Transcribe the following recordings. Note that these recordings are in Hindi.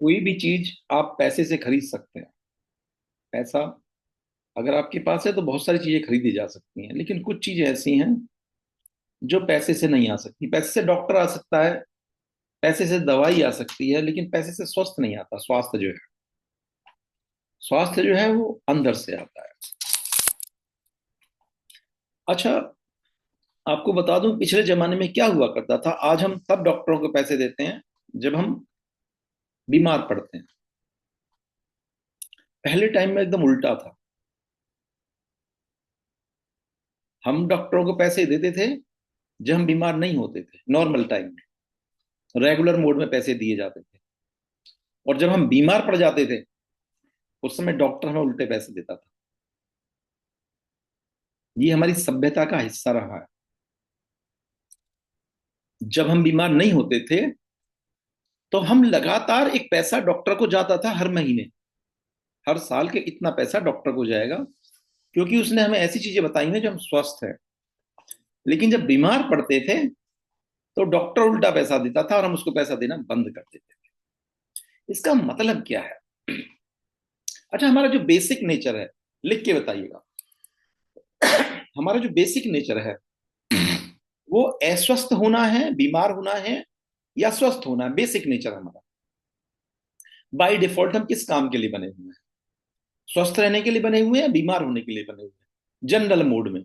कोई भी चीज आप पैसे से खरीद सकते हैं। पैसा अगर आपके पास है तो बहुत सारी चीजें खरीदी जा सकती हैं, लेकिन कुछ चीजें ऐसी हैं जो पैसे से नहीं आ सकती। पैसे से डॉक्टर आ सकता है, पैसे से दवाई आ सकती है, लेकिन पैसे से स्वस्थ नहीं आता। स्वास्थ्य जो है, स्वास्थ्य जो है वो अंदर से आता है। अच्छा, आपको बता दूं पिछले जमाने में क्या हुआ करता था। आज हम तब डॉक्टरों को पैसे देते हैं जब हम बीमार पड़ते हैं। पहले टाइम में एकदम उल्टा था। हम डॉक्टरों को पैसे देते थे जब हम बीमार नहीं होते थे, नॉर्मल टाइम में रेगुलर मोड में पैसे दिए जाते थे। और जब हम बीमार पड़ जाते थे उस समय डॉक्टर हमें उल्टे पैसे देता था। ये हमारी सभ्यता का हिस्सा रहा है। जब हम बीमार नहीं होते थे तो हम लगातार एक पैसा डॉक्टर को जाता था हर महीने, हर साल के इतना पैसा डॉक्टर को जाएगा, क्योंकि उसने हमें ऐसी चीजें बताई हैं जो हम स्वस्थ हैं। लेकिन जब बीमार पड़ते थे तो डॉक्टर उल्टा पैसा देता था और हम उसको पैसा देना बंद कर देते थे। इसका मतलब क्या है? अच्छा, हमारा जो बेसिक नेचर है, लिख के बताइएगा। हमारा जो बेसिक नेचर है वो अस्वस्थ होना है, बीमार होना है, या स्वस्थ होना है। बेसिक नेचर हमारा बाय डिफॉल्ट हम किस काम के लिए बने हुए हैं? स्वस्थ रहने के लिए बने हुए हैं, बीमार होने के लिए बने हुए हैं? जनरल मोड में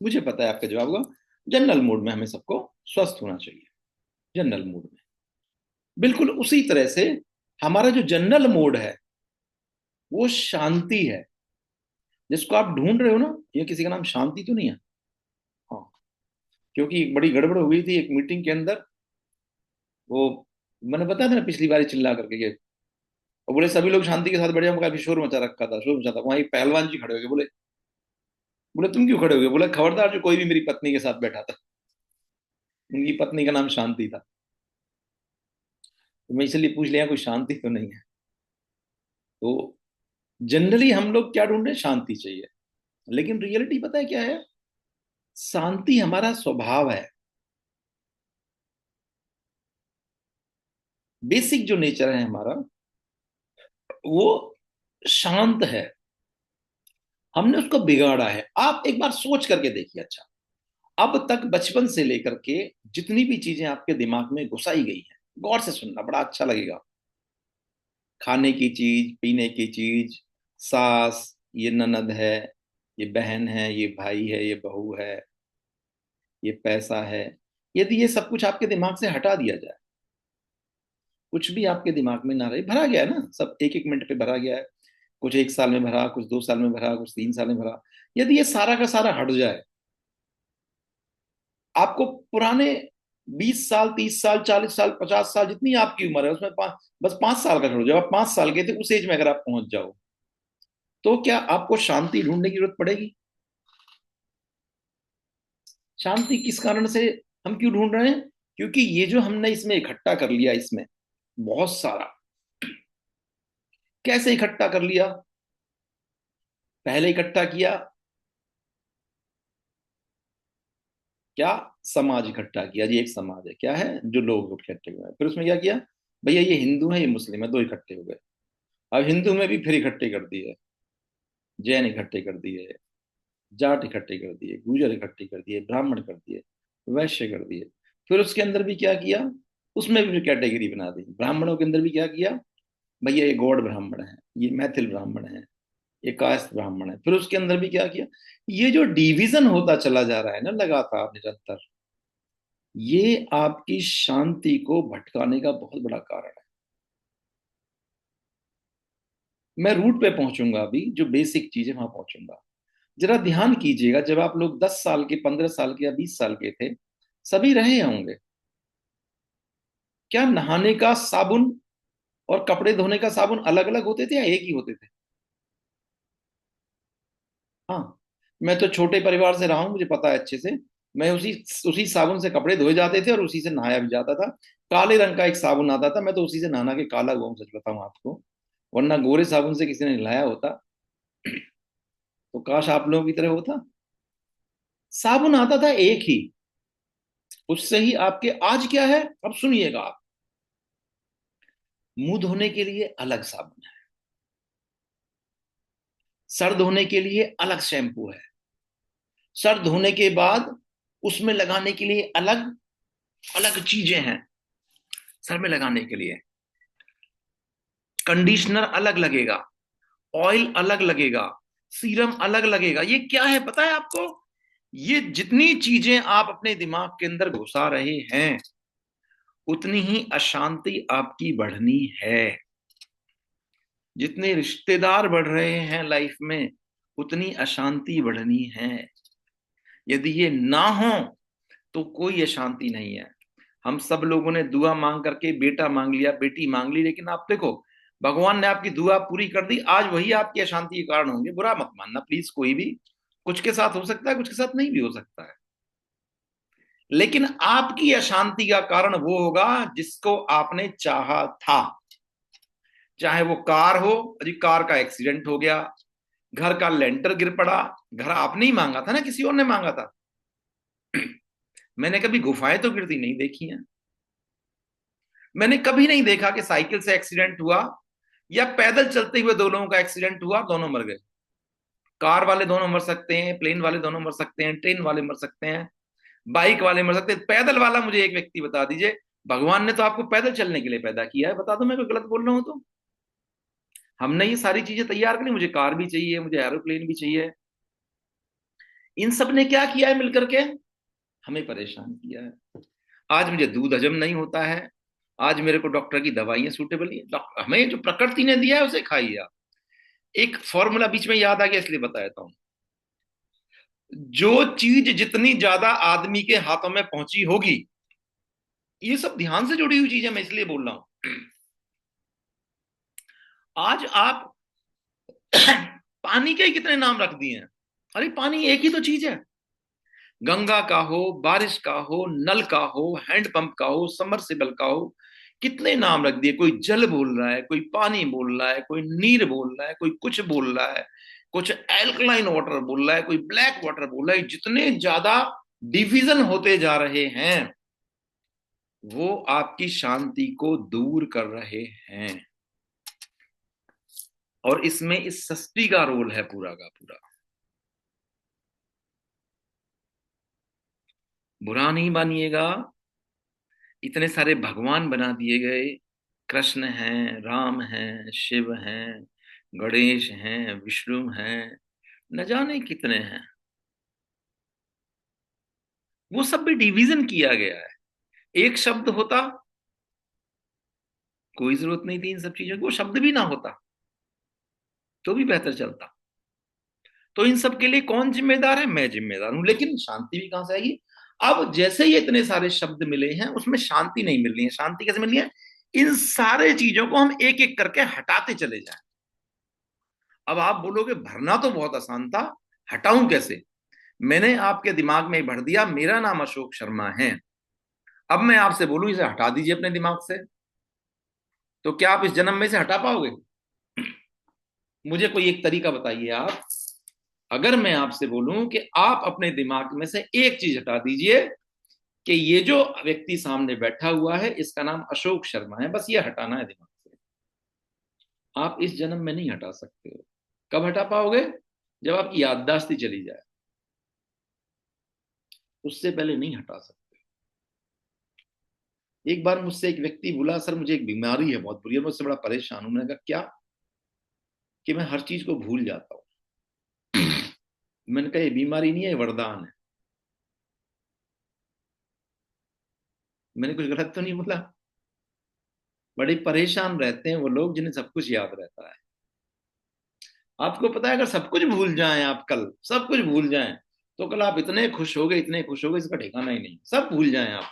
मुझे पता है आपका जवाब होगा, जनरल मोड में हमें सबको स्वस्थ होना चाहिए। जनरल मोड में बिल्कुल उसी तरह से हमारा जो जनरल मोड है वो शांति है, जिसको आप ढूंढ रहे हो ना। ये किसी का नाम शांति तो नहीं है? हाँ, क्योंकि एक बड़ी गड़बड़ हो गई थी एक मीटिंग के अंदर। वो मैंने बताया था ना पिछली बार चिल्ला करके के, और बोले सभी लोग शांति के साथ बैठे, हम काफी शोर मचा रखा था, शोर मचा था। वहां एक पहलवान जी खड़े हो गए, बोले बोले तुम क्यों खड़े हो गए? बोले खबरदार जो कोई भी मेरी पत्नी के साथ बैठा था। उनकी पत्नी का नाम शांति था। तो मैं इसलिए पूछ लिया कोई शांति तो नहीं है। तो जनरली हम लोग क्या ढूंढ रहे हैं? शांति चाहिए। लेकिन रियलिटी पता है क्या है? शांति हमारा स्वभाव है। बेसिक जो नेचर है हमारा वो शांत है। हमने उसको बिगाड़ा है। आप एक बार सोच करके देखिए। अच्छा, अब तक बचपन से लेकर के जितनी भी चीजें आपके दिमाग में घुसाई गई हैं, गौर से सुनना, बड़ा अच्छा लगेगा। खाने की चीज, पीने की चीज, सास, ये ननद है, ये बहन है, ये भाई है, ये बहू है, ये पैसा है। यदि ये सब कुछ आपके दिमाग से हटा दिया जाए, कुछ भी आपके दिमाग में ना रहे, भरा गया है ना सब, एक एक मिनट पे भरा गया है। कुछ एक साल में भरा, कुछ 2 साल में भरा, कुछ 3 साल में भरा। यदि ये सारा का सारा हट जाए, आपको पुराने 20 साल, 30 साल, 40 साल, 50 साल, जितनी आपकी उम्र है उसमें बस 5 साल का छोड़, जब आप 5 साल के थे उस एज में अगर आप पहुंच जाओ, तो क्या आपको शांति ढूंढने की जरूरत पड़ेगी? शांति किस कारण से हम क्यों ढूंढ रहे हैं? क्योंकि ये जो हमने इसमें इकट्ठा कर लिया, इसमें बहुत सारा। कैसे इकट्ठा कर लिया? पहले इकट्ठा किया क्या? समाज इकट्ठा किया जी, एक समाज है, क्या है, जो लोग इकट्ठे हुए हैं। फिर उसमें क्या किया? भैया ये हिंदू है, ये मुस्लिम है, दो इकट्ठे हो गए। अब हिंदू में भी फिर इकट्ठे कर दिए, जैन इकट्ठे कर दिए, जाट इकट्ठे कर दिए, गुजर इकट्ठे कर दिए, ब्राह्मण कर दिए, वैश्य कर दिए। फिर उसके अंदर भी क्या किया? उसमें भी कैटेगरी बना दी। ब्राह्मणों के अंदर भी क्या किया? भैया ये गौड़ ब्राह्मण है, ये मैथिल ब्राह्मण है, ये कायस्थ ब्राह्मण है। फिर उसके अंदर भी क्या किया? ये जो डिवीजन होता चला जा रहा है ना लगातार निरंतर, ये आपकी शांति को भटकाने का बहुत बड़ा कारण है। मैं रूट पे पहुंचूंगा, अभी जो बेसिक चीज है वहां पहुंचूंगा। जरा ध्यान कीजिएगा, जब आप लोग 10 साल के, 15 साल के या 20 साल के थे, सभी रहे होंगे, क्या नहाने का साबुन और कपड़े धोने का साबुन अलग अलग होते थे या एक ही होते थे? हाँ, मैं तो छोटे परिवार से रहा हूं, मुझे पता है अच्छे से। मैं उसी उसी साबुन से कपड़े धोए जाते थे और उसी से नहाया भी जाता था। काले रंग का एक साबुन आता था, मैं तो उसी से नहाना के काला हुआ हूं, सच बताऊं आपको। वरना गोरे साबुन से किसी ने नहलाया होता तो काश आप लोगों की तरह होता। साबुन आता था एक ही, उससे ही आपके। आज क्या है अब सुनिएगा आप। मुंह धोने के लिए अलग साबुन है, सर धोने के लिए अलग शैम्पू है, सर धोने के बाद उसमें लगाने के लिए अलग अलग चीजें हैं। सर में लगाने के लिए कंडीशनर अलग लगेगा, ऑयल अलग लगेगा, सीरम अलग लगेगा। ये क्या है पता है आपको? ये जितनी चीजें आप अपने दिमाग के अंदर घुसा रहे हैं, उतनी ही अशांति आपकी बढ़नी है। जितने रिश्तेदार बढ़ रहे हैं लाइफ में, उतनी अशांति बढ़नी है। यदि ये ना हो तो कोई अशांति नहीं है। हम सब लोगों ने दुआ मांग करके बेटा मांग लिया, बेटी मांग ली, लेकिन आप देखो भगवान ने आपकी दुआ पूरी कर दी, आज वही आपकी अशांति के कारण होंगे। बुरा मत मानना प्लीज, कोई भी, कुछ के साथ हो सकता है, कुछ के साथ नहीं भी हो सकता है, लेकिन आपकी अशांति का कारण वो होगा जिसको आपने चाहा था। चाहे वो कार हो, अजी कार का एक्सीडेंट हो गया, घर का लेंटर गिर पड़ा, घर आपने ही मांगा था ना, किसी और ने मांगा था? मैंने कभी गुफाएं तो गिरती नहीं देखी हैं। मैंने कभी नहीं देखा कि साइकिल से एक्सीडेंट हुआ या पैदल चलते हुए दो लोगों का एक्सीडेंट हुआ, दोनों मर गए। कार वाले दोनों मर सकते हैं, प्लेन वाले दोनों मर सकते हैं, ट्रेन वाले मर सकते हैं, बाइक वाले मर सकते हैं, पैदल वाला मुझे एक व्यक्ति बता दीजिए। भगवान ने तो आपको पैदल चलने के लिए पैदा किया है, बता दो मैं कोई गलत बोल रहा हूं तो। हमने ये सारी चीजें तैयार कर ली, मुझे कार भी चाहिए, मुझे एरोप्लेन भी चाहिए। इन सब ने क्या किया है मिलकर के? हमें परेशान किया है। आज मुझे दूध हजम नहीं होता है, आज मेरे को डॉक्टर की दवाइयां सूटेबल नहीं है। हमें जो प्रकृति ने दिया है उसे खाइए आप। एक फॉर्मूला बीच में याद आ गया इसलिए बता देता हूं। जो चीज जितनी ज्यादा आदमी के हाथों में पहुंची होगी, ये सब ध्यान से जुड़ी हुई चीजें मैं इसलिए बोल रहा हूं। आज आप पानी के कितने नाम रख दिए हैं। अरे पानी एक ही तो चीज है। गंगा का हो, बारिश का हो, नल का हो, हैंडपंप का हो, समरसेबल का हो, कितने नाम रख दिए। कोई जल बोल रहा है, कोई पानी बोल रहा है, कोई नीर बोल रहा है, कोई कुछ बोल रहा है, कुछ एल्कलाइन वाटर बोल रहा है, कोई ब्लैक वाटर बोल रहा है। जितने ज्यादा डिवीजन होते जा रहे हैं, वो आपकी शांति को दूर कर रहे हैं। और इसमें इस सृष्टि का रोल है पूरा का पूरा। बुरा नहीं मानिएगा, इतने सारे भगवान बना दिए गए। कृष्ण हैं, राम हैं, शिव हैं, गणेश हैं, विष्णु हैं, न जाने कितने हैं। वो सब भी डिवीजन किया गया है। एक शब्द होता, कोई जरूरत नहीं थी इन सब चीजों की। वो शब्द भी ना होता तो भी बेहतर चलता। तो इन सब के लिए कौन जिम्मेदार है? मैं जिम्मेदार हूं। लेकिन शांति भी कहां से आएगी? अब जैसे ही इतने सारे शब्द मिले हैं, उसमें शांति नहीं मिल रही है। शांति कैसे मिल रही है? इन सारे चीजों को हम एक एक करके हटाते चले जाएं। अब आप बोलोगे भरना तो बहुत आसान था, हटाऊं कैसे? मैंने आपके दिमाग में भर दिया, मेरा नाम अशोक शर्मा है। अब मैं आपसे बोलूं इसे हटा दीजिए अपने दिमाग से, तो क्या आप इस जन्म में से हटा पाओगे? मुझे कोई एक तरीका बताइए आप। अगर मैं आपसे बोलूं कि आप अपने दिमाग में से एक चीज हटा दीजिए कि ये जो व्यक्ति सामने बैठा हुआ है इसका नाम अशोक शर्मा है, बस ये हटाना है दिमाग से, आप इस जन्म में नहीं हटा सकते हो। कब हटा पाओगे? जब आपकी याददाश्त ही चली जाए, उससे पहले नहीं हटा सकते। एक बार मुझसे एक व्यक्ति बोला, सर मुझे एक बीमारी है बहुत बुरी है, मैं उससे बड़ा परेशान हूं। मैंने कहा क्या? कि मैं हर चीज को भूल जाता हूं। मैंने कहा ये बीमारी नहीं है, वरदान है। मैंने कुछ गलत तो नहीं बोला? बड़े परेशान रहते हैं वो लोग जिन्हें सब कुछ याद रहता है। आपको पता है, अगर सब कुछ भूल जाएं, आप कल सब कुछ भूल जाएं, तो कल आप इतने खुश होगे, इतने खुश होगे, इसका ठिकाना ही नहीं। सब भूल जाएं आप।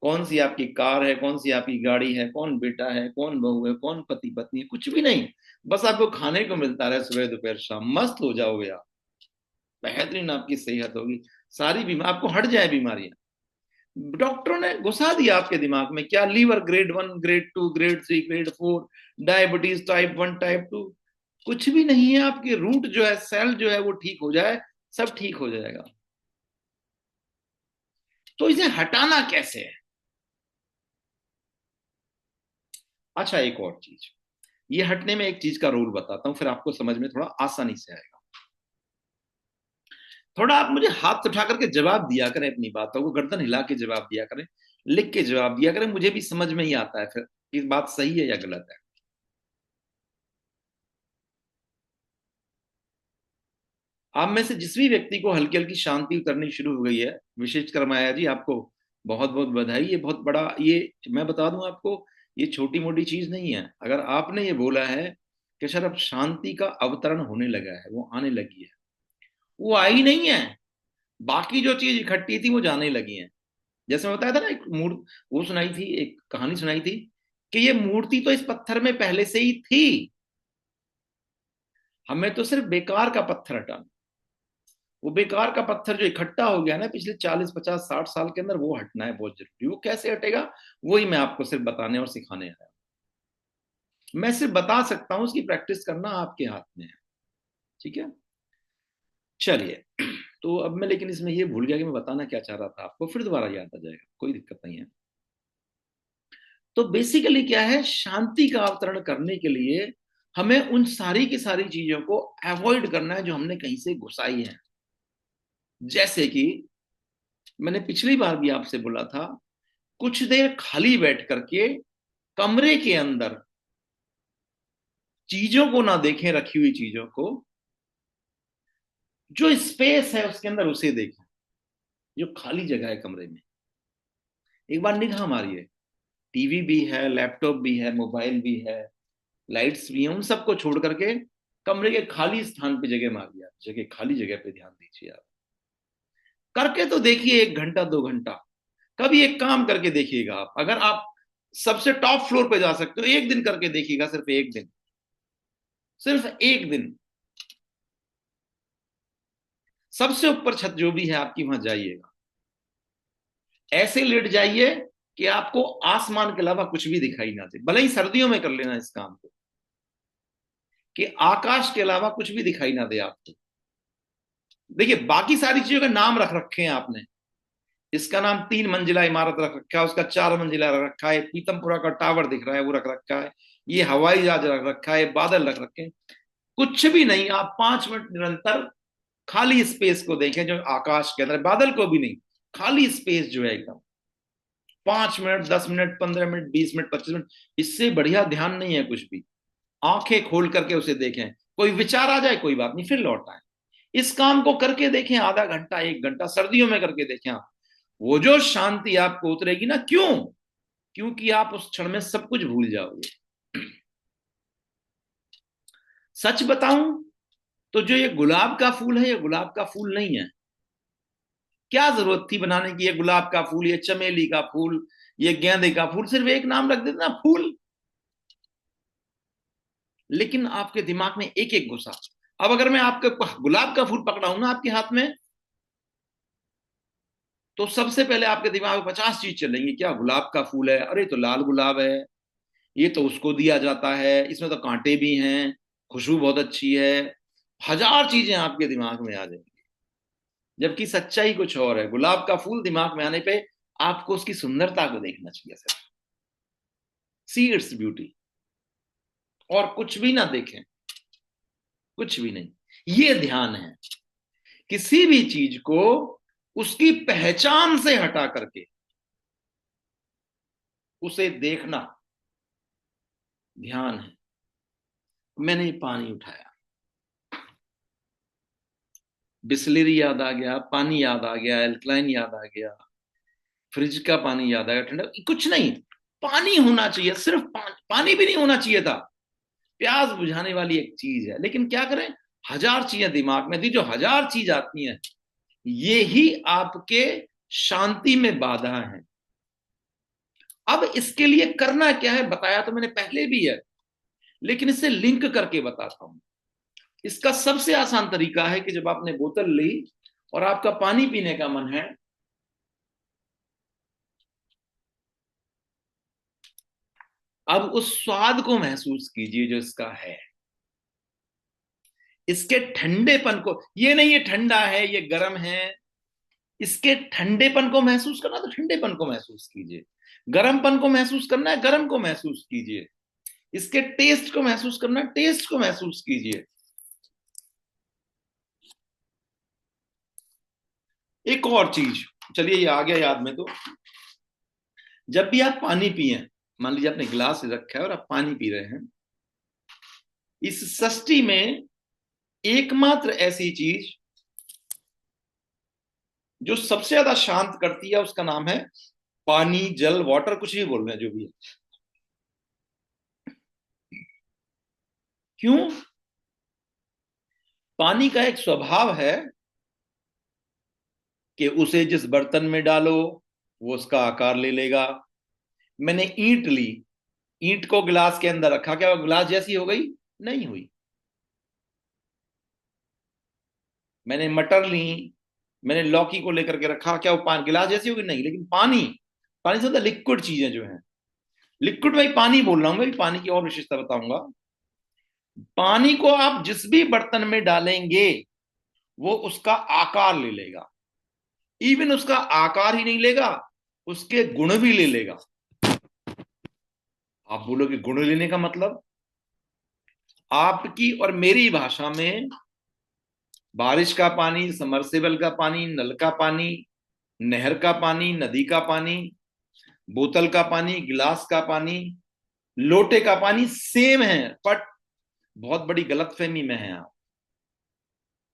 कौन सी आपकी कार है, कौन सी आपकी गाड़ी है, कौन बेटा है, कौन बहू है, कौन पति पत्नी है, कुछ भी नहीं। बस आपको खाने को मिलता रहे सुबह दोपहर शाम, मस्त हो जाओगे आप। बेहतरीन आपकी सेहत होगी, सारी बीमारी आपको हट जाए बीमारियां। डॉक्टरों ने घुसा दिया आपके दिमाग में क्या? Liver grade 1, grade 2, grade 3, grade 4, diabetes type 1, type 2, कुछ भी नहीं है। आपके रूट जो है, सेल जो है वो ठीक हो जाए, सब ठीक हो जाएगा। तो इसे हटाना कैसे है? अच्छा, एक और चीज, ये हटने में एक चीज का रूल बताता हूं, फिर आपको समझ में थोड़ा आसानी से आएगा। थोड़ा आप मुझे हाथ उठा करके जवाब दिया करें, अपनी बातों को गर्दन हिला के जवाब दिया करें, लिख के जवाब दिया करें, मुझे भी समझ में ही आता है फिर कि बात सही है या गलत है। आप में से जिस भी व्यक्ति को हल्की हल्की शांति उतरनी शुरू हो गई है, विशेषकर माया जी, आपको बहुत बहुत बधाई। ये बहुत बड़ा, ये मैं बता दूं आपको, ये छोटी मोटी चीज नहीं है। अगर आपने ये बोला है कि सर अब शांति का अवतरण होने लगा है, वो आने लगी है, वो आई नहीं है, बाकी जो चीज इकट्ठी थी वो जाने लगी है। जैसे मैं बताया था ना, एक मूर्ति, वो सुनाई थी, एक कहानी सुनाई थी कि ये मूर्ति तो इस पत्थर में पहले से ही थी, हमें तो सिर्फ बेकार का पत्थर हटाना। वो बेकार का पत्थर जो इकट्ठा हो गया ना पिछले 40 50 60 साल के अंदर, वो हटना है, बहुत जरूरी। वो कैसे हटेगा, वही मैं आपको सिर्फ बताने और सिखाने आया। मैं सिर्फ बता सकता हूं, उसकी प्रैक्टिस करना आपके हाथ में है। ठीक है, चलिए। तो अब मैं, लेकिन इसमें ये भूल गया कि मैं बताना क्या चाह रहा था आपको, फिर दोबारा याद आ जाएगा, कोई दिक्कत नहीं है। तो बेसिकली क्या है, शांति का अवतरण करने के लिए हमें उन सारी की सारी चीजों को अवॉइड करना है जो हमने कहीं से घुसाई है। जैसे कि मैंने पिछली बार भी आपसे बोला था, कुछ देर खाली बैठ करके कमरे के अंदर चीजों को ना देखें, रखी हुई चीजों को, जो स्पेस है उसके अंदर उसे देखें, जो खाली जगह है कमरे में। एक बार निगाह मारिए, टीवी भी है, लैपटॉप भी है, मोबाइल भी है, लाइट्स भी हैं, उन सबको छोड़ करके कमरे के खाली स्थान पे जगह मारिए, आप जगह, खाली जगह पे ध्यान दीजिए। आप करके तो देखिए, 1 घंटा 2 घंटा, कभी एक काम करके देखिएगा। आप अगर आप सबसे टॉप फ्लोर पे जा सकते हो, एक दिन करके देखिएगा, सिर्फ एक दिन, सिर्फ एक दिन। सबसे ऊपर छत जो भी है आपकी, वहां जाइएगा, ऐसे लेट जाइए कि आपको आसमान के अलावा कुछ भी दिखाई ना दे। भले ही सर्दियों में कर लेना इस काम को, कि आकाश के अलावा कुछ भी दिखाई ना दे आपको। देखिए, बाकी सारी चीजों के नाम रख रखे हैं आपने, इसका नाम 3 मंजिला इमारत रख रखा है, उसका 4 मंजिला रख रखा है, पीतमपुरा का टावर दिख रहा है वो रख रखा है, ये हवाई जहाज रख रखा है, बादल रख रखे हैं। कुछ भी नहीं, आप 5 मिनट निरंतर खाली स्पेस को देखें, जो आकाश के अंदर, बादल को भी नहीं, खाली स्पेस जो है एकदम। 5 minute, 10 minute, 15 minute, 20 minute, 25 minute, इससे बढ़िया ध्यान नहीं है कुछ भी। आंखें खोल करके उसे देखें, कोई विचार आ जाए कोई बात नहीं, फिर लौट आए। इस काम को करके देखें, आधा घंटा 1 घंटा, सर्दियों में करके देखें आप, वो जो शांति आपको उतरेगी ना, क्यों? क्योंकि आप उस क्षण में सब कुछ भूल जाओगे। सच बताऊं तो जो ये गुलाब का फूल है, ये गुलाब का फूल नहीं है। क्या जरूरत थी बनाने की, ये गुलाब का फूल, ये चमेली का फूल, ये गेंदे का फूल, सिर्फ एक नाम रख देते ना, फूल। लेकिन आपके दिमाग में एक एक घुसा। अब अगर मैं आपके गुलाब का फूल पकड़ाऊं ना आपके हाथ में, तो सबसे पहले आपके दिमाग में 50 चीज चलेंगी। क्या गुलाब का फूल है, अरे तो लाल गुलाब है, ये तो उसको दिया जाता है, इसमें तो कांटे भी हैं, खुशबू बहुत अच्छी है। 1000 चीजें आपके दिमाग में आ जाएंगी, जबकि सच्चाई कुछ और है। गुलाब का फूल दिमाग में आने पे आपको उसकी सुंदरता को देखना चाहिए सिर्फ, सी इट्स ब्यूटी, और कुछ भी ना देखें, कुछ भी नहीं। ये ध्यान है, किसी भी चीज को उसकी पहचान से हटा करके उसे देखना ध्यान है। मैंने पानी उठाया, बिस्लेरी याद आ गया, पानी याद आ गया, एल्कलाइन याद आ गया, फ्रिज का पानी याद आ गया, ठंडा, कुछ नहीं, पानी होना चाहिए, सिर्फ पानी। पानी भी नहीं होना चाहिए था, प्यास बुझाने वाली एक चीज है, लेकिन क्या करें, 1000 चीजें दिमाग में थी। जो 1000 चीज आती हैं, ये ही आपके शांति में बाधा है। अब इसके लिए करना क्या है, बताया तो मैंने पहले भी है, लेकिन इससे लिंक करके बताता हूं। इसका सबसे आसान तरीका है कि जब आपने बोतल ली और आपका पानी पीने का मन है, अब उस स्वाद को महसूस कीजिए जो इसका है। इसके ठंडेपन को, ये नहीं ये ठंडा है, ये गर्म है, इसके ठंडेपन को महसूस करना तो ठंडेपन को महसूस कीजिए, गर्मपन को महसूस करना है, गर्म को महसूस कीजिए। इसके टेस्ट को महसूस करना, टेस्ट को महसूस कीजिए। एक और चीज, चलिए ये आ गया याद में, तो जब भी आप पानी पिए, मान लीजिए आपने गिलास रखा है और आप पानी पी रहे हैं, इस सृष्टि में एकमात्र ऐसी चीज जो सबसे ज्यादा शांत करती है उसका नाम है पानी, जल, वाटर, कुछ भी बोल रहे हैं जो भी है। क्यों? पानी का एक स्वभाव है कि उसे जिस बर्तन में डालो वो उसका आकार ले लेगा। मैंने ईंट ली, ईंट को गिलास के अंदर रखा, क्या वो गिलास जैसी हो गई? नहीं हुई। मैंने मटर ली, मैंने लौकी को लेकर के रखा, क्या वो पान गिलास जैसी होगी? नहीं। लेकिन पानी, पानी से ज्यादा लिक्विड चीजें जो हैं, लिक्विड में पानी बोल रहा हूं मैं, पानी की और विशेषता बताऊंगा। पानी को आप जिस भी बर्तन में डालेंगे वो उसका आकार ले लेगा। इवन उसका आकार ही नहीं लेगा, उसके गुण भी ले लेगा। आप बोलोगे गुण लेने का मतलब? आपकी और मेरी भाषा में बारिश का पानी, समरसेबल का पानी, नल का पानी, नहर का पानी, नदी का पानी, बोतल का पानी, गिलास का पानी, लोटे का पानी सेम है, बट बहुत बड़ी गलतफहमी में है आप।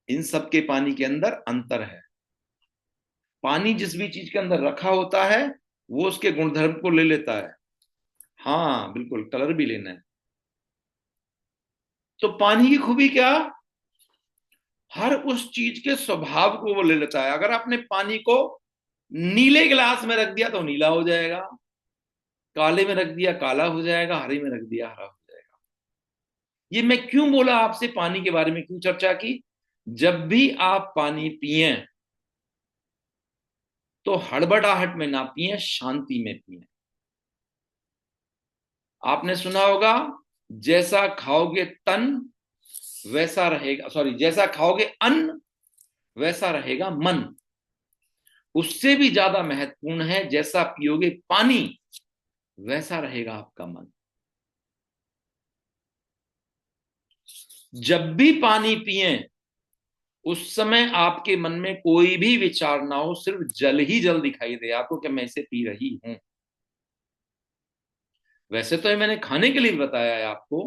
इन सब के पानी के अंदर अंतर है। पानी जिस भी चीज के अंदर रखा होता है वो उसके गुणधर्म को ले लेता है। हाँ बिल्कुल, कलर भी लेना है। तो पानी की खूबी क्या? हर उस चीज के स्वभाव को वो ले लेता है। अगर आपने पानी को नीले गिलास में रख दिया तो नीला हो जाएगा, काले में रख दिया काला हो जाएगा, हरे में रख दिया हरा हो जाएगा। ये मैं क्यों बोला आपसे, पानी के बारे में क्यों चर्चा की? जब भी आप पानी पिए तो हड़बड़ाहट में ना पिए, शांति में पिए। आपने सुना होगा, जैसा खाओगे तन वैसा रहेगा, सॉरी, जैसा खाओगे अन्न वैसा रहेगा मन। उससे भी ज्यादा महत्वपूर्ण है, जैसा पियोगे पानी वैसा रहेगा आपका मन। जब भी पानी पिए उस समय आपके मन में कोई भी विचार ना हो, सिर्फ जल ही जल दिखाई दे आपको कि मैं इसे पी रही हूं। वैसे तो ये मैंने खाने के लिए बताया है आपको।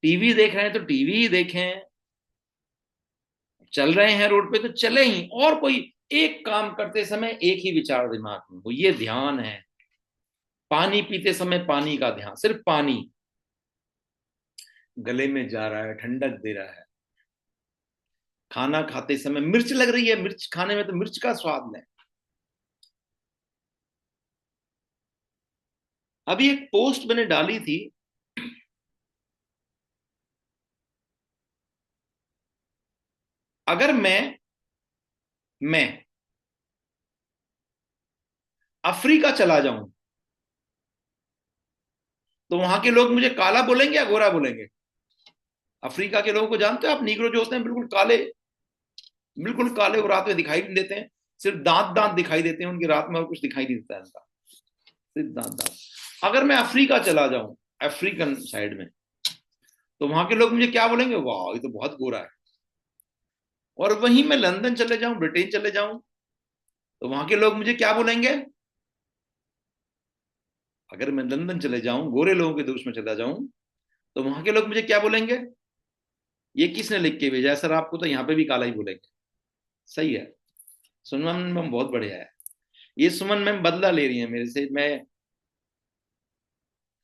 टीवी देख रहे हैं तो टीवी ही देखें, चल रहे हैं रोड पे तो चले ही, और कोई एक काम करते समय एक ही विचार दिमाग में हो, ये ध्यान है। पानी पीते समय पानी का ध्यान, सिर्फ पानी गले में जा रहा है, ठंडक दे रहा है। खाना खाते समय मिर्च लग रही है, मिर्च खाने में तो मिर्च का स्वाद लें। अभी एक पोस्ट मैंने डाली थी, अगर मैं अफ्रीका चला जाऊं तो वहां के लोग मुझे काला बोलेंगे या गोरा बोलेंगे? अफ्रीका के लोगों को जानते हो आप? नीग्रो जो होते हैं बिल्कुल काले, बिल्कुल काले, वो रात में दिखाई नहीं देते हैं, सिर्फ दांत दांत दिखाई देते हैं उनकी रात में, और कुछ दिखाई नहीं देता है उनका, सिर्फ दांत दांत। अगर मैं अफ्रीका चला जाऊं, अफ्रीकन साइड में, तो वहां के लोग मुझे क्या बोलेंगे? वाह, ये तो बहुत गोरा है। और वहीं मैं लंदन चले जाऊं, ब्रिटेन चले जाऊं, तो वहां के लोग मुझे क्या बोलेंगे? अगर मैं लंदन चले जाऊं, गोरे लोगों के देश में चला जाऊं, तो वहां के लोग मुझे क्या बोलेंगे? ये किसने लिख के भेजा है सर आपको? तो यहाँ पे भी काला ही बोलेंगे। सही है। सुमन मैम बहुत बढ़िया है। ये सुमन मैम बदला ले रही है मेरे से। मैं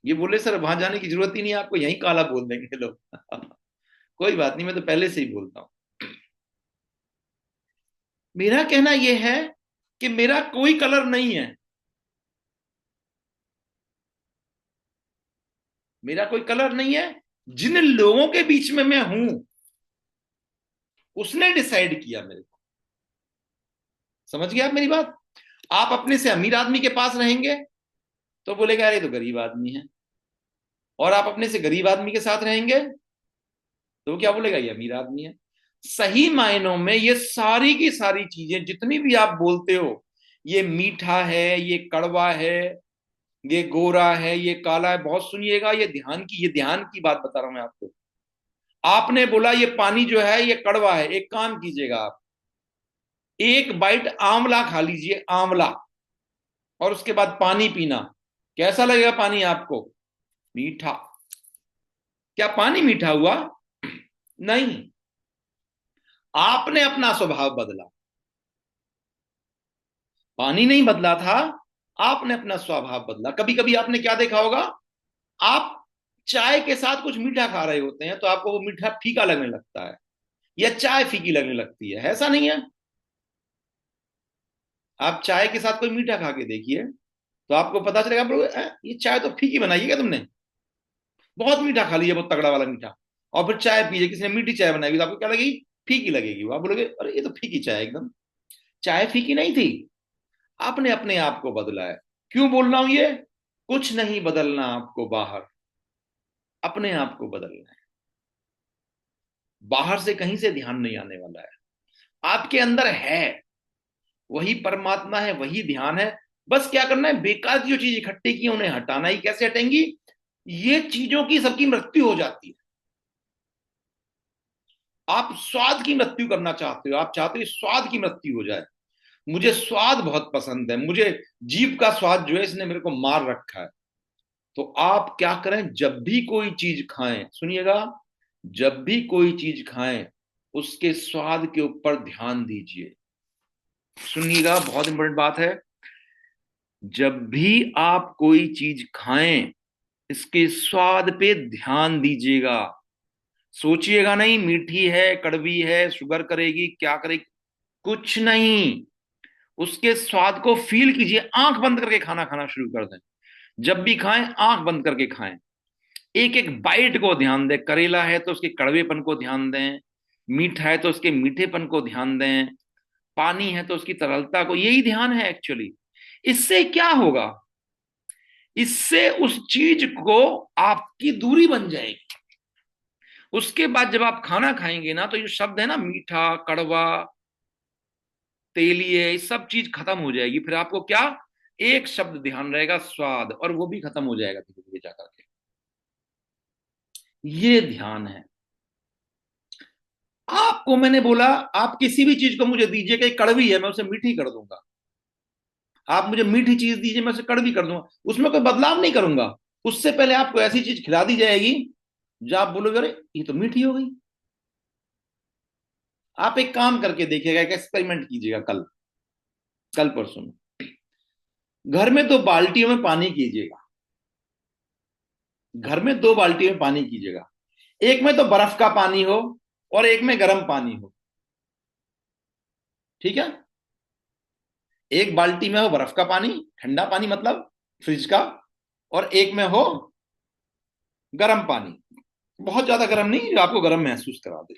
ये बोले सर वहां जाने की जरूरत ही नहीं है, आपको यहीं काला बोल देंगे लोग। कोई बात नहीं, मैं तो पहले से ही बोलता हूँ। मेरा कहना यह है कि मेरा कोई कलर नहीं है, मेरा कोई कलर नहीं है। जिन लोगों के बीच में मैं हूं उसने डिसाइड किया मेरे को। समझ गए आप मेरी बात? आप अपने से अमीर आदमी के पास रहेंगे तो बोलेगा अरे तो गरीब आदमी है, और आप अपने से गरीब आदमी के साथ रहेंगे तो वो क्या बोलेगा? ये अमीर आदमी है। सही मायनों में ये सारी की सारी चीजें जितनी भी आप बोलते हो, ये मीठा है, ये कड़वा है, ये गोरा है, ये काला है, बहुत सुनिएगा, ये ध्यान की बात बता रहा हूं मैं आपको। आपने बोला ये पानी जो है ये कड़वा है, एक काम कीजिएगा आप, एक बाइट आंवला खा लीजिए, आंवला, और उसके बाद पानी पीना। कैसा लगेगा पानी आपको? मीठा। क्या पानी मीठा हुआ? नहीं, आपने अपना स्वभाव बदला, पानी नहीं बदला था। आपने अपना स्वभाव बदला। कभी कभी आपने क्या देखा होगा, आप चाय के साथ कुछ मीठा खा रहे होते हैं तो आपको वो मीठा फीका लगने लगता है, या चाय फीकी लगने लगती है। ऐसा नहीं है? आप चाय के साथ कोई मीठा खा के देखिए तो आपको पता चलेगा, आप बोलोगे, ये चाय तो फीकी बनाई है क्या तुमने? बहुत मीठा खा लिया, बहुत तगड़ा वाला मीठा, और फिर चाय पीजिए, किसी ने मीठी चाय बनाई तो आपको क्या लगेगी? फीकी लगेगी। वो आप बोलोगे अरे ये तो फीकी चाय एकदम। चाय फीकी नहीं थी, आपने अपने आप को बदला है। क्यों बोल रहा हूं ये? कुछ नहीं बदलना आपको बाहर, अपने आप को बदलना है। बाहर से कहीं से ध्यान नहीं आने वाला है, आपके अंदर है, वही परमात्मा है, वही ध्यान है। बस क्या करना है, बेकार की जो चीज इकट्ठी की उन्हें हटाना ही। कैसे हटेंगी? ये चीजों की सबकी मृत्यु हो जाती है। आप स्वाद की मृत्यु करना चाहते हो, आप चाहते हो स्वाद की मृत्यु हो जाए। मुझे स्वाद बहुत पसंद है, मुझे जीभ का स्वाद जो है इसने मेरे को मार रखा है। तो आप क्या करें, जब भी कोई चीज खाएं, सुनिएगा, जब भी कोई चीज खाएं उसके स्वाद के ऊपर ध्यान दीजिए। सुनिएगा, बहुत इंपॉर्टेंट बात है। जब भी आप कोई चीज खाएं इसके स्वाद पे ध्यान दीजिएगा। सोचिएगा नहीं मीठी है, कड़वी है, शुगर करेगी, क्या करेगी, कुछ नहीं। उसके स्वाद को फील कीजिए, आंख बंद करके खाना खाना शुरू कर दें। जब भी खाएं आंख बंद करके खाएं, एक एक बाइट को ध्यान दें। करेला है तो उसके कड़वेपन को ध्यान दें, मीठा है तो उसके मीठेपन को ध्यान दें, पानी है तो उसकी तरलता को। यही ध्यान है एक्चुअली। इससे क्या होगा, इससे उस चीज को आपकी दूरी बन जाएगी। उसके बाद जब आप खाना खाएंगे ना तो ये शब्द है ना, मीठा, कड़वा, तेलीय, ये सब चीज खत्म हो जाएगी। फिर आपको क्या, एक शब्द ध्यान रहेगा, स्वाद, और वो भी खत्म हो जाएगा धीरे धीरे जाकर के। ये ध्यान है। आपको मैंने बोला, आप किसी भी चीज को मुझे दीजिए कि कड़वी है, मैं उसे मीठी कर दूंगा। आप मुझे मीठी चीज दीजिए, मैं उसे कड़वी कर दूंगा, उसमें कोई बदलाव नहीं करूंगा। उससे पहले आपको ऐसी चीज खिला दी जाएगी जो आप बोलोगे अरे ये तो मीठी हो गई। आप एक काम करके देखिएगा, एक एक्सपेरिमेंट कीजिएगा, कल कल परसों में घर में 2 बाल्टियों में पानी कीजिएगा। घर में 2 बाल्टियों में पानी कीजिएगा, एक में तो बर्फ का पानी हो और एक में गर्म पानी हो। ठीक है? एक बाल्टी में हो बर्फ का पानी, ठंडा पानी मतलब फ्रिज का, और एक में हो गर्म पानी, बहुत ज्यादा गर्म नहीं जो आपको गर्म महसूस करा दे।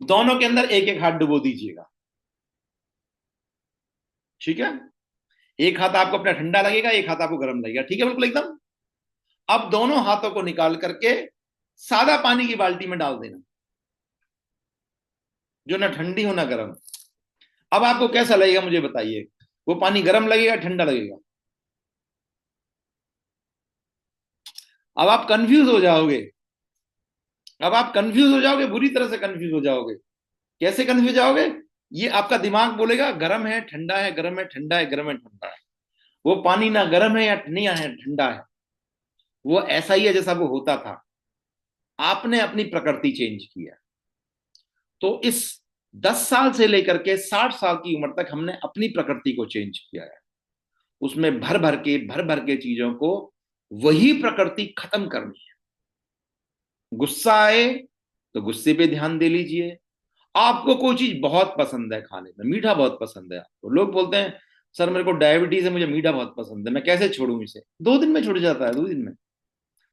दोनों के अंदर एक एक हाथ डुबो दीजिएगा। ठीक है? एक हाथ आपको अपना ठंडा लगेगा, एक हाथ आपको गर्म लगेगा। ठीक है, बिल्कुल एकदम। अब दोनों हाथों को निकाल करके सादा पानी की बाल्टी में डाल देना, जो ना ठंडी हो ना गर्म। अब आपको कैसा लगेगा मुझे बताइए, वो पानी गर्म लगेगा, ठंडा लगेगा? अब आप कंफ्यूज हो जाओगे, अब आप कंफ्यूज हो जाओगे, बुरी तरह से कंफ्यूज हो जाओगे। कैसे कंफ्यूज जाओगे? ये आपका दिमाग बोलेगा गर्म है ठंडा है, गर्म है ठंडा है, गर्म है ठंडा है। वो पानी ना गर्म है या नहीं है ठंडा है, वो ऐसा ही है जैसा वो होता था। आपने अपनी प्रकृति चेंज किया। तो इस 10 साल से लेकर के 60 साल की उम्र तक हमने अपनी प्रकृति को चेंज किया है। उसमें भर भर के चीजों को, वही प्रकृति खत्म करनी है। गुस्सा आए तो गुस्से पे ध्यान दे लीजिए। आपको कोई चीज बहुत पसंद है खाने में, मीठा बहुत पसंद है आपको, लोग बोलते हैं सर मेरे को डायबिटीज है, मुझे मीठा बहुत पसंद है, मैं कैसे छोड़ूं इसे? 2 दिन में छूट जाता है, 2 दिन में।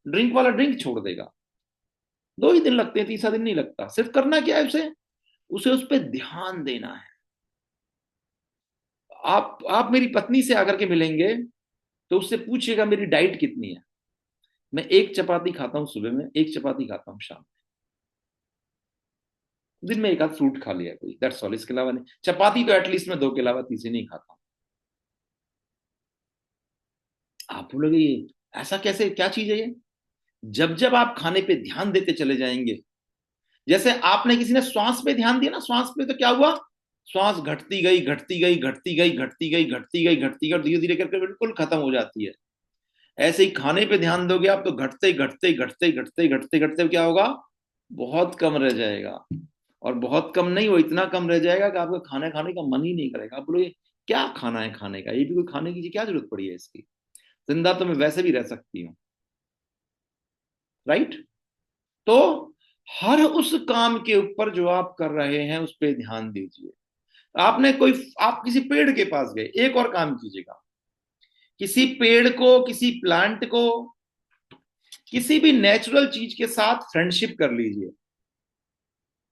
ड्रिंक वाला ड्रिंक छोड़ देगा, 2 ही दिन लगते हैं, तीसरा दिन नहीं लगता। सिर्फ करना क्या है उसे, उसे उस पर ध्यान देना है। आप मेरी पत्नी से आकर के मिलेंगे तो उससे पूछिएगा मेरी डाइट कितनी है। मैं 1 चपाती खाता हूँ सुबह में, 1 चपाती खाता हूँ शाम में, दिन में एक आध फ्रूट खा लिया कोई, दैट्स ऑल। इसके अलावा नहीं। चपाती तो एटलीस्ट मैं 2 के अलावा तीसरी नहीं खाता हूँ। आप बोलोगे ये ऐसा कैसे, क्या चीज है ये? जब जब आप खाने पे ध्यान देते चले जाएंगे, जैसे आपने किसी ने श्वास पे ध्यान दिया ना, श्वास पे, तो क्या हुआ, श्वास घटती गई घटती गई घटती गई घटती गई घटती गई घटती गई, धीरे धीरे करके बिल्कुल खत्म हो जाती है। ऐसे ही खाने पे ध्यान दोगे आप तो घटते घटते घटते घटते घटते घटते क्या होगा, बहुत कम रह जाएगा। और बहुत कम नहीं, वो इतना कम रह जाएगा कि आपको खाना खाने का मन ही नहीं करेगा। आप बोलोगे क्या खाना है, खाने का ये भी कोई खाने की क्या जरूरत पड़ी है इसकी, जिंदा तो मैं वैसे भी रह सकती हूँ, राइट? तो हर उस काम के ऊपर जो आप कर रहे हैं उस पर ध्यान दीजिए। आपने कोई, आप किसी पेड़ के पास गए, एक और काम कीजिएगा, किसी पेड़ को, किसी प्लांट को, किसी भी नेचुरल चीज के साथ फ्रेंडशिप कर लीजिए।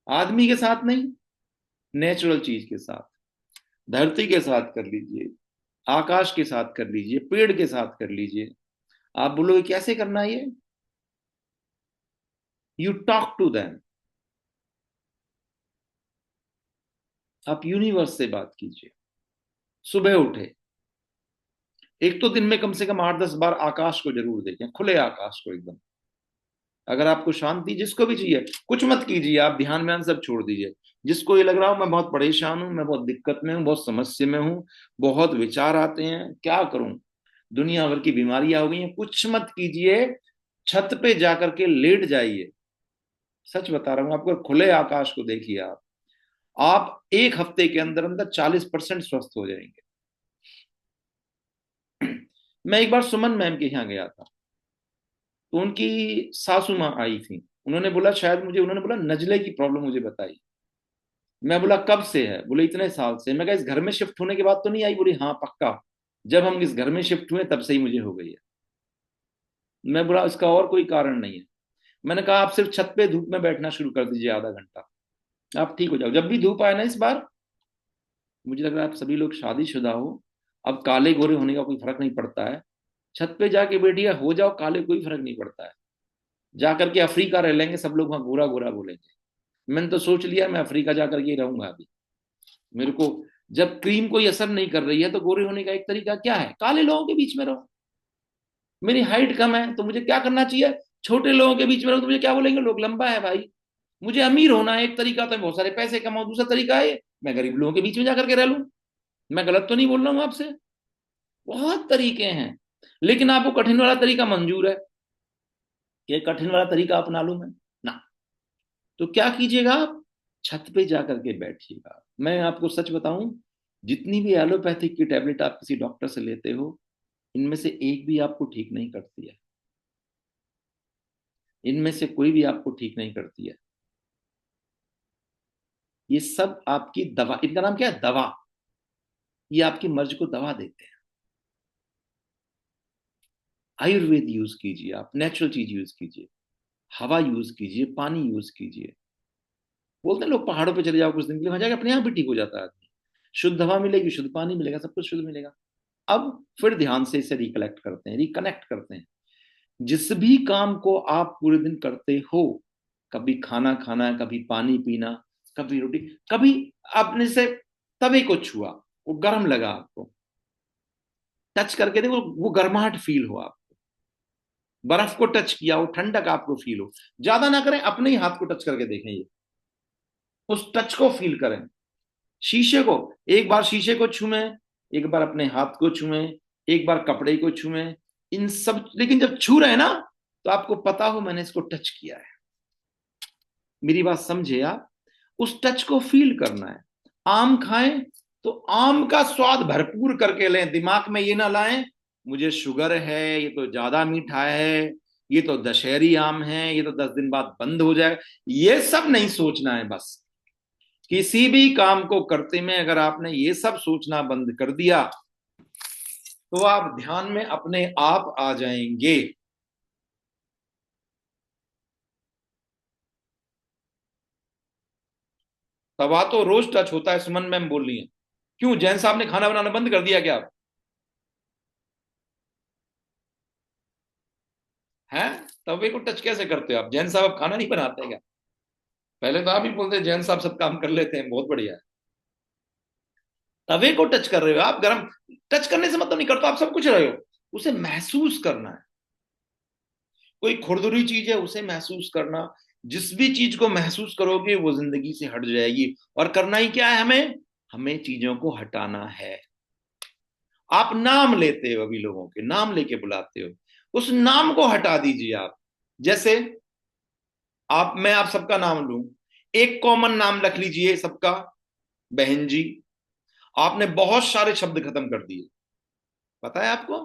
आदमी के साथ नहीं, नेचुरल चीज के साथ, धरती के साथ कर लीजिए, आकाश के साथ कर लीजिए, पेड़ के साथ कर लीजिए। आप बोलोगे कैसे करना है ये? You talk to them. आप यूनिवर्स से बात कीजिए। सुबह उठे, एक तो दिन में कम से कम 8-10 बार आकाश को जरूर देखें, खुले आकाश को एकदम। अगर आपको शांति जिसको भी चाहिए, कुछ मत कीजिए, आप ध्यान में सब छोड़ दीजिए। जिसको ये लग रहा हो मैं बहुत परेशान हूं, मैं बहुत दिक्कत में हूं, बहुत समस्या में हूं, बहुत विचार आते हैं, क्या करूं, दुनिया भर की बीमारियां हो गई हैं, कुछ मत कीजिए। छत पे जाकर के लेट जाइए। सच बता रहा हूं आपको, खुले आकाश को देखिए आप 1 हफ्ते के अंदर अंदर 40% स्वस्थ हो जाएंगे। मैं एक बार सुमन मैम के यहाँ गया था, तो उनकी सासू माँ आई थी। उन्होंने बोला शायद मुझे, उन्होंने बोला नजले की प्रॉब्लम मुझे बताई। मैं बोला कब से है? बोले इतने साल से। मैं कहा इस घर में शिफ्ट होने के बाद तो नहीं आई? बोली हाँ पक्का, जब हम इस घर में शिफ्ट हुए तब से ही मुझे हो गई है। मैं बोला इसका और कोई कारण नहीं है? मैंने कहा आप सिर्फ छत पे धूप में बैठना शुरू कर दीजिए आधा घंटा, आप ठीक हो जाओ। जब भी धूप आए ना इस बार, मुझे लग रहा है आप सभी लोग शादीशुदा हो, अब काले गोरे होने का कोई फर्क नहीं पड़ता है। छत पे जाके बैठिए, हो जाओ काले, कोई फर्क नहीं पड़ता है। जाकर के अफ्रीका रह लेंगे, सब लोग वहां गोरा गोरा बोलेंगे। मैंने तो सोच लिया मैं अफ्रीका जाकर के रहूंगा अभी। मेरे को जब क्रीम कोई असर नहीं कर रही है तो गोरे होने का एक तरीका क्या है, काले लोगों के बीच में रहो। मेरी हाइट कम है तो मुझे क्या करना चाहिए, छोटे लोगों के बीच में रहो तो मुझे क्या बोलेंगे लोग, लंबा है भाई। मुझे अमीर होना है एक तरीका, तो मैं बहुत सारे पैसे कमाऊं, दूसरा तरीका है मैं गरीब लोगों के बीच में जाकर के रह लूं। मैं गलत तो नहीं बोल रहा हूं आपसे? बहुत तरीके हैं, लेकिन आपको कठिन वाला तरीका मंजूर है कि कठिन वाला तरीका अपना लूं मैं? ना। तो क्या कीजिएगा आप, छत पे जाकर के बैठिएगा। मैं आपको सच बताऊं, जितनी भी एलोपैथिक की टैबलेट आप किसी डॉक्टर से लेते हो, इनमें से एक भी आपको ठीक नहीं करती है। इनमें से कोई भी आपको ठीक नहीं करती है। ये सब आपकी दवा, इनका नाम क्या है, दवा। ये आपकी मर्ज को दवा देते हैं। आयुर्वेद यूज कीजिए, आप नेचुरल चीज यूज कीजिए, हवा यूज कीजिए, पानी यूज कीजिए। बोलते हैं लोग पहाड़ों पे चले जाओ कुछ दिन के लिए, वहां जाकर अपने आप भी ठीक हो जाता है आदमी। शुद्ध हवा मिलेगी, शुद्ध पानी मिलेगा, सब कुछ शुद्ध मिलेगा। अब फिर ध्यान से इसे रिकलेक्ट करते हैं, रिकनेक्ट करते हैं। जिस भी काम को आप पूरे दिन करते हो, कभी खाना खाना, कभी पानी पीना, कभी रोटी, कभी आपने से तवे को छुआ, वो गर्म लगा आपको, टच करके देखो वो गर्माहट फील हो आप, बर्फ को टच किया वो ठंडक आपको फील हो। ज्यादा ना करें, अपने ही हाथ को टच करके देखें, ये उस टच को फील करें। शीशे को, एक बार शीशे को छुएं, एक बार अपने हाथ को छुएं, एक बार कपड़े को छुएं, इन सब। लेकिन जब छू रहे हैं ना, तो आपको पता हो मैंने इसको टच किया है। मेरी बात समझे आप? उस टच को फील करना है। आम खाएं तो आम का स्वाद भरपूर करके लें, दिमाग में ये ना लाएं मुझे शुगर है, ये तो ज्यादा मीठा है, ये तो दशहरी आम है, ये तो 10 दिन बाद बंद हो जाए। ये सब नहीं सोचना है बस। किसी भी काम को करते में अगर आपने ये सब सोचना बंद कर दिया, तो आप ध्यान में अपने आप आ जाएंगे। तवा तो रोज टच होता है, सुमन मैम बोल रही है। क्यों, जैन साहब ने खाना बनाना बंद कर दिया क्या आप? हैं? तवे को टच कैसे करते हो आप? जैन साहब अब खाना नहीं बनाते क्या? पहले तो आप ही बोलते जैन साहब सब काम कर लेते हैं, बहुत बढ़िया है। तवे को टच कर रहे हो आप, गरम। टच करने से मतलब नहीं करते, आप सब कुछ रहे हो, उसे महसूस करना है। कोई खुरदुरी चीज है उसे महसूस करना। जिस भी चीज को महसूस करोगे वो जिंदगी से हट जाएगी। और करना ही क्या है हमें? हमें चीजों को हटाना है। आप नाम लेते हो, अभी लोगों के नाम लेके बुलाते हो, उस नाम को हटा दीजिए आप। जैसे मैं आप सबका नाम लूं, एक कॉमन नाम रख लीजिए सबका, बहन जी। आपने बहुत सारे शब्द खत्म कर दिए, पता है आपको?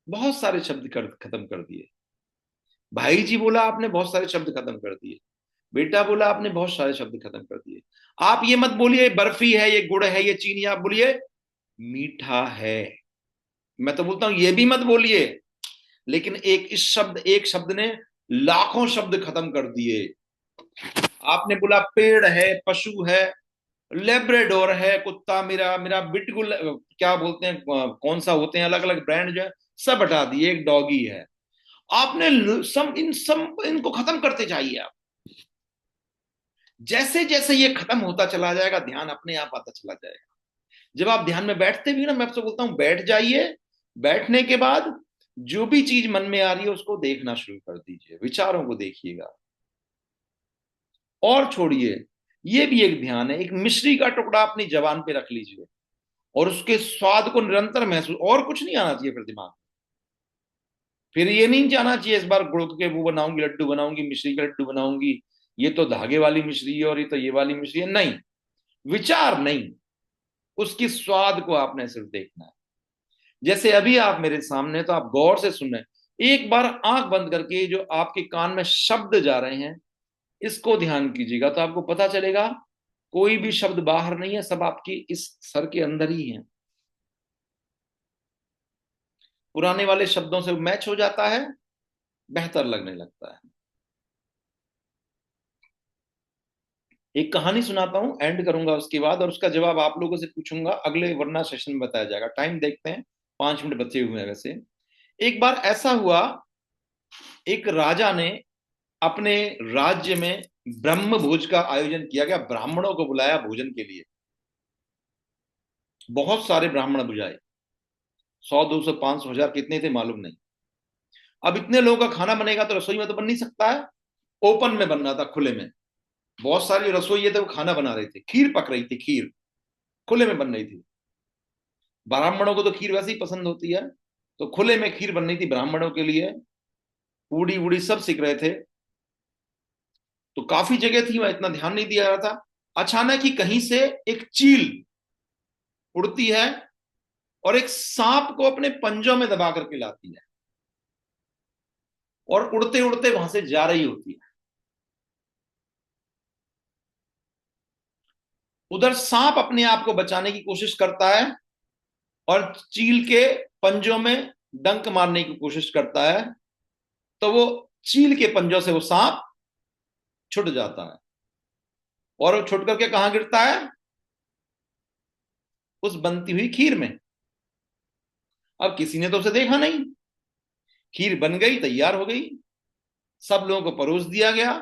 बहुत सारे शब्द खत्म कर दिए। भाई जी बोला आपने, बहुत सारे शब्द खत्म कर दिए। बेटा बोला आपने, बहुत सारे शब्द खत्म कर दिए। आप ये मत बोलिए बर्फी है, ये गुड़ है, ये चीनी, आप बोलिए मीठा है। मैं तो बोलता हूं ये भी मत बोलिए। लेकिन एक शब्द ने लाखों शब्द खत्म कर दिए। आपने बोला पेड़ है, पशु है, लेब्राडोर है कुत्ता, मेरा मेरा बिटकुल, क्या बोलते हैं, कौन सा होते हैं अलग अलग ब्रांड जो है, सब हटा दिए, एक डॉगी है। आपने सब इनको खत्म करते जाइए आप। जैसे जैसे ये खत्म होता चला जाएगा, ध्यान अपने आप आता चला जाएगा। जब आप ध्यान में बैठते भी ना, मैं आपसे बोलता हूं बैठ जाइए। बैठने के बाद जो भी चीज मन में आ रही है उसको देखना शुरू कर दीजिए, विचारों को देखिएगा और छोड़िए। ये भी एक ध्यान है। एक मिश्री का टुकड़ा अपनी जबान पे रख लीजिए और उसके स्वाद को निरंतर महसूस, और कुछ नहीं आना चाहिए फिर दिमाग। फिर ये नहीं जाना चाहिए इस बार गुड़ के वो बनाऊंगी, लड्डू बनाऊंगी, मिश्री के लड्डू बनाऊंगी, ये तो धागे वाली मिश्री है और ये तो ये वाली मिश्री है, नहीं। विचार नहीं, उसकी स्वाद को आपने सिर्फ देखना है। जैसे अभी आप मेरे सामने, तो आप गौर से सुन रहे हैं, एक बार आंख बंद करके जो आपके कान में शब्द जा रहे हैं इसको ध्यान कीजिएगा, तो आपको पता चलेगा कोई भी शब्द बाहर नहीं है, सब आपकी इस सर के अंदर ही है। पुराने वाले शब्दों से मैच हो जाता है, बेहतर लगने लगता है। एक कहानी सुनाता हूं, एंड करूंगा उसके बाद, और उसका जवाब आप लोगों से पूछूंगा अगले, वरना सेशन में बताया जाएगा। टाइम देखते हैं, 5 मिनट बचे हुए हैं वैसे। एक बार ऐसा हुआ, एक राजा ने अपने राज्य में ब्रह्म भोज का आयोजन किया गया, ब्राह्मणों को बुलाया भोजन के लिए। बहुत सारे ब्राह्मण बुझाए, 100 200 500 1000 कितने थे मालूम नहीं। अब इतने लोगों का खाना बनेगा तो रसोई में तो बन नहीं सकता है, ओपन में बन रहा था, खुले में। बहुत सारे रसोई थे वो खाना बना रहे थे, खीर पक रही थी, खीर खुले में बन रही थी। ब्राह्मणों को तो खीर वैसे ही पसंद होती है, तो खुले में खीर बन रही थी ब्राह्मणों के लिए। पूड़ी वूड़ी सब सीख रहे थे, तो काफी जगह थी, वहां इतना ध्यान नहीं दिया जा रहा था। अचानक ही कहीं से एक चील उड़ती है और एक सांप को अपने पंजों में दबा करके लाती है और उड़ते उड़ते वहां से जा रही होती है। उधर सांप अपने आप को बचाने की कोशिश करता है और चील के पंजों में डंक मारने की कोशिश करता है, तो वो चील के पंजों से वो सांप छुट जाता है और वो छुट करके कहां गिरता है? उस बनती हुई खीर में। अब किसी ने तो उसे देखा नहीं, खीर बन गई, तैयार हो गई, सब लोगों को परोस दिया गया।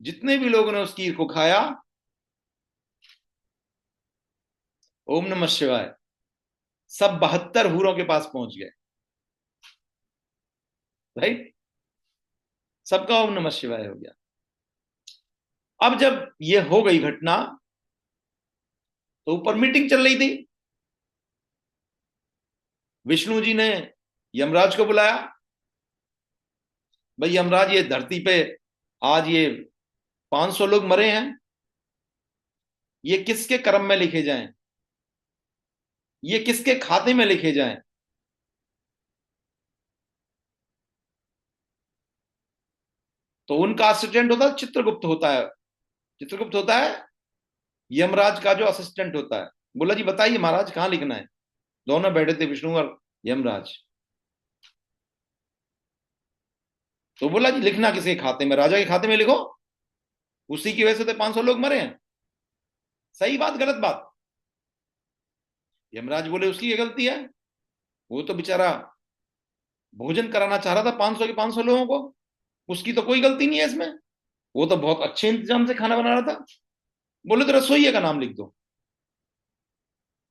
जितने भी लोगों ने उस खीर को खाया, ओम नमः शिवाय, सब 72 हूरों के पास पहुंच गए। राइट, सबका ओम नमः शिवाय हो गया। अब जब ये हो गई घटना, तो ऊपर मीटिंग चल रही थी। विष्णु जी ने यमराज को बुलाया, भाई यमराज, ये धरती पे आज ये 500 लोग मरे हैं, ये किसके कर्म में लिखे जाएं, ये किसके खाते में लिखे जाएं? तो उनका असिस्टेंट होता है चित्रगुप्त होता है, चित्रगुप्त होता है यमराज का जो असिस्टेंट होता है। बोला जी बताइए महाराज कहां लिखना है। दोनों बैठे थे, विष्णु और यमराज। तो बोला जी लिखना किसके खाते में? राजा के खाते में लिखो, उसी की वजह से तो 500 लोग मरे हैं। सही बात गलत बात? यमराज बोले उसकी ये गलती है, वो तो बेचारा भोजन कराना चाह रहा था 500 के 500 लोगों को, उसकी तो कोई गलती नहीं है इसमें, वो तो बहुत अच्छे इंतजाम से खाना बना रहा था। बोले तो रसोइये का नाम लिख दो।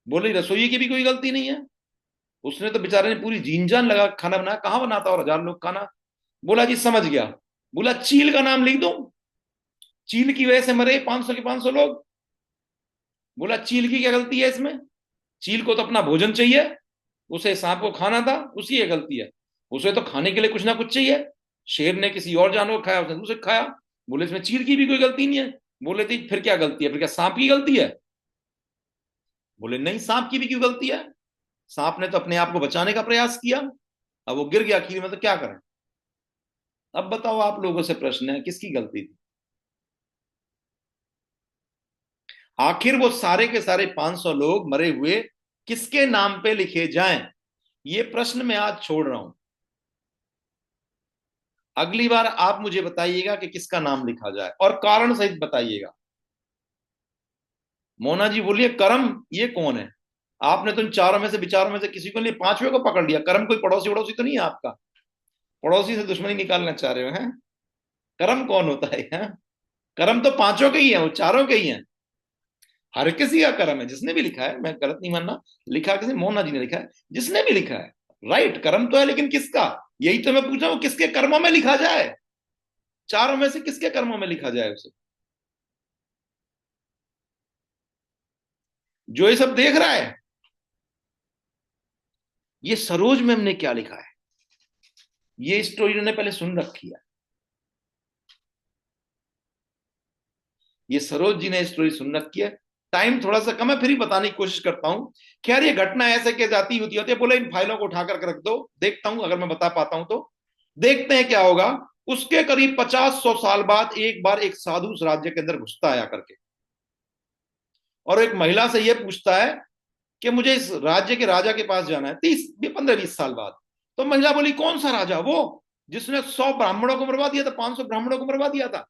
बोले रसोई की भी कोई गलती नहीं है, उसने तो बेचारे ने पूरी जीन जान लगा खाना बनाया, कहाँ बनाता और 1000 लोग खाना। बोला जी समझ गया। बोला चील का नाम लिख दो, चील की वजह से मरे 500 के 500 लोग। बोला चील की क्या गलती है इसमें, चील को तो अपना भोजन चाहिए, उसे सांप को खाना था, उसकी ये गलती है, उसे तो खाने के लिए कुछ ना कुछ चाहिए। शेर ने किसी और जानवर को खाया, उसने दूसरे को खाया। बोले इसमें चील की भी कोई गलती नहीं है। बोले थी फिर क्या गलती है, फिर क्या सांप की गलती है। बोले नहीं, सांप की भी क्यों गलती है, सांप ने तो अपने आप को बचाने का प्रयास किया, अब वो गिर गया आखिर में, तो क्या करें। अब बताओ आप लोगों से प्रश्न है, किसकी गलती थी। आखिर वो सारे के सारे 500 लोग मरे हुए किसके नाम पे लिखे जाएं, ये प्रश्न मैं आज छोड़ रहा हूं। अगली बार आप मुझे बताइएगा कि किसका नाम लिखा जाए और कारण सहित बताइएगा। मोना जी बोलिए, कर्म ये कौन है। आपने तो इन चारों में से विचारों में से किसी को नहीं, पांचवें को पकड़ लिया। कर्म कोई पड़ोसी वड़ोसी तो नहीं है आपका, पड़ोसी से दुश्मनी निकालना चाह रहे हो हैं। कर्म कौन होता है। कर्म तो पांचों के ही है, वो चारों के ही है। हर किसी का कर्म है, जिसने भी लिखा है, मैं गलत नहीं मानना, लिखा किसी मोना जी ने लिखा है, जिसने भी लिखा है, राइट, कर्म तो है, लेकिन किसका, यही तो मैं पूछ रहा हूं, किसके कर्मों में लिखा जाए, चारों में से किसके कर्मों में लिखा जाए उसे। जो ये सब देख रहा है, ये सरोज मैम ने क्या लिखा है, ये स्टोरी उन्होंने पहले सुन रखी है, ये सरोज जी ने स्टोरी सुन रखी है। टाइम थोड़ा सा कम है, फिर ही बताने की कोशिश करता हूं। खैर ये घटना ऐसे के जाती होती होती है, बोले इन फाइलों को उठा करके रख दो, देखता हूं अगर मैं बता पाता हूं तो। देखते हैं क्या होगा। उसके करीब 50-100 साल बाद एक बार एक साधु उस राज्य के अंदर घुसता आया करके, और एक महिला से यह पूछता है कि मुझे इस राज्य के राजा के पास जाना है, 30 15 20 साल बाद। तो महिला बोली कौन सा राजा, वो जिसने 100 ब्राह्मणों को मरवा दिया था, 500 ब्राह्मणों को मरवा दिया था।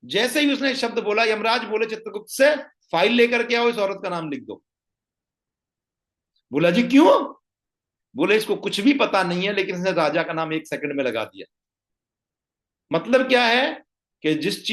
जैसे ही उसने शब्द बोला, यमराज बोले चित्रगुप्त से फाइल लेकर के आओ, इस औरत का नाम लिख दो। बोला जी क्यों। बोले इसको कुछ भी पता नहीं है, लेकिन इसने राजा का नाम 1 सेकंड में लगा दिया। मतलब क्या है कि जिस चीज